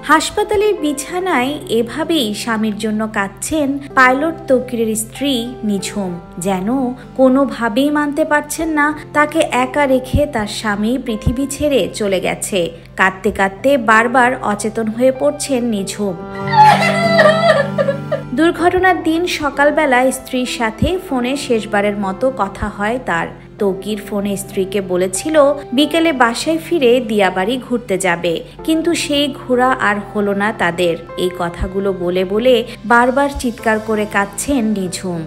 হাসপাতালের বিছানায় এভাবেই স্বামীর জন্য কাঁদছেন পাইলট তৌকিরের স্ত্রী নিঝুম। যেন কোনোভাবেই মানতে পারছেন না তাকে একা রেখে তার স্বামী পৃথিবী ছেড়ে চলে গেছে। কাঁদতে কাঁদতে বারবার অচেতন হয়ে পড়ছেন নিঝুম। দুর্ঘটনার দিন সকালবেলা স্ত্রীর সাথে ফোনে শেষবারের মতো কথা হয় তার। তৌকির ফোনে স্ত্রীকে বলেছিল বিকেলে বাসায় ফিরে দিয়াবাড়ি ঘুরতে যাবে, কিন্তু সেই ঘোরা আর হলো না তাদের। এই কথাগুলো বলে বলে বারবার চিৎকার করে কাঁদছেন নিঝুম।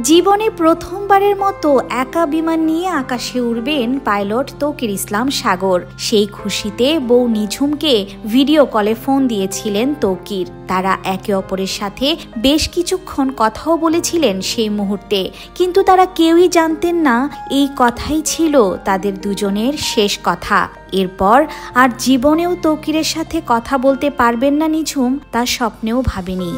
জীবনে প্রথমবারের মতো একা বিমান নিয়ে আকাশে উড়বেন পাইলট তৌকির ইসলাম সাগর। সেই খুশিতে বউ নিঝুমকে ভিডিও কলে ফোন দিয়েছিলেন তৌকির। তারা একে অপরের সাথে বেশ কিছুক্ষণ কথাও বলেছিলেন সেই মুহূর্তে, কিন্তু তারা কেউই জানতেন না এই কথাই ছিল তাদের দুজনের শেষ কথা। এরপর আর জীবনেও তৌকিরের সাথে কথা বলতে পারবেন না নিঝুম তা স্বপ্নেও ভাবেনি।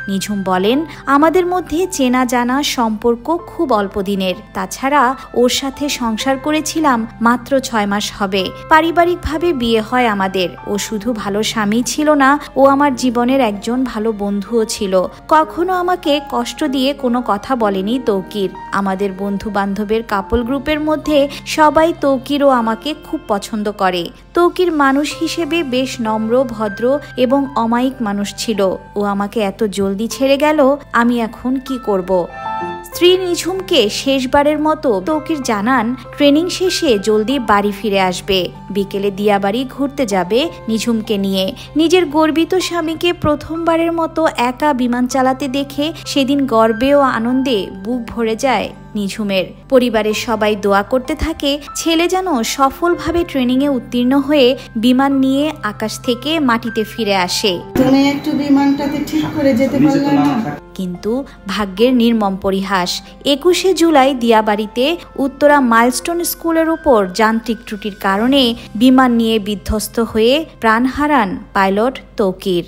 নিঝুম বলেন, আমাদের মধ্যে চেনা জানা সম্পর্ক খুব অল্প দিনের। তাছাড়া ওর সাথে সংসার করেছিলাম মাত্র 6 মাস হবে। পারিবারিকভাবে বিয়ে হয় আমাদের। ও শুধু ভালো স্বামী ছিল না, ও আমার জীবনের একজন ভালো বন্ধুও ছিল। কখনো আমাকে কষ্ট দিয়ে কোনো কথা বলেনি তৌকির। আমাদের বন্ধু বান্ধবের কাপল গ্রুপের মধ্যে সবাই তৌকির ও আমাকে খুব পছন্দ করে। তৌকির মানুষ হিসেবে বেশ নম্র, ভদ্র এবং অমায়িক মানুষ ছিল। ও আমাকে এত জলদি ছেড়ে গেল, আমি এখন কি করব? স্ত্রী নিঝুমকে শেষবারের মতো তৌকির জানান ট্রেনিং শেষে জলদি বাড়ি ফিরে আসবে। বিকেলে দিয়াবাড়ি ঘুরতে যাবে নিঝুমকে নিয়ে। নিজের গর্বিত স্বামীকে প্রথমবারের মতো একা বিমান চালাতে দেখে সেদিন গর্বে ও আনন্দে বুক ভরে যায় নিঝুমের। পরিবারের সবাই দোয়া করতে থাকে ছেলে যেন সফলভাবে ট্রেনিংয়ে উত্তীর্ণ হয়ে বিমান নিয়ে আকাশ থেকে মাটিতে ফিরে আসে। তুমি একটু বিমানটাকে ঠিক করে যেতে পারলে না? কিন্তু ভাগ্যের নির্মম পরিহাস, 21শে জুলাই দিয়াবাড়িতে উত্তরা মাইলস্টোন স্কুলের উপর যান্ত্রিক ত্রুটির কারণে বিমান নিয়ে বিধ্বস্ত হয়ে প্রাণ হারান পাইলট তৌকির।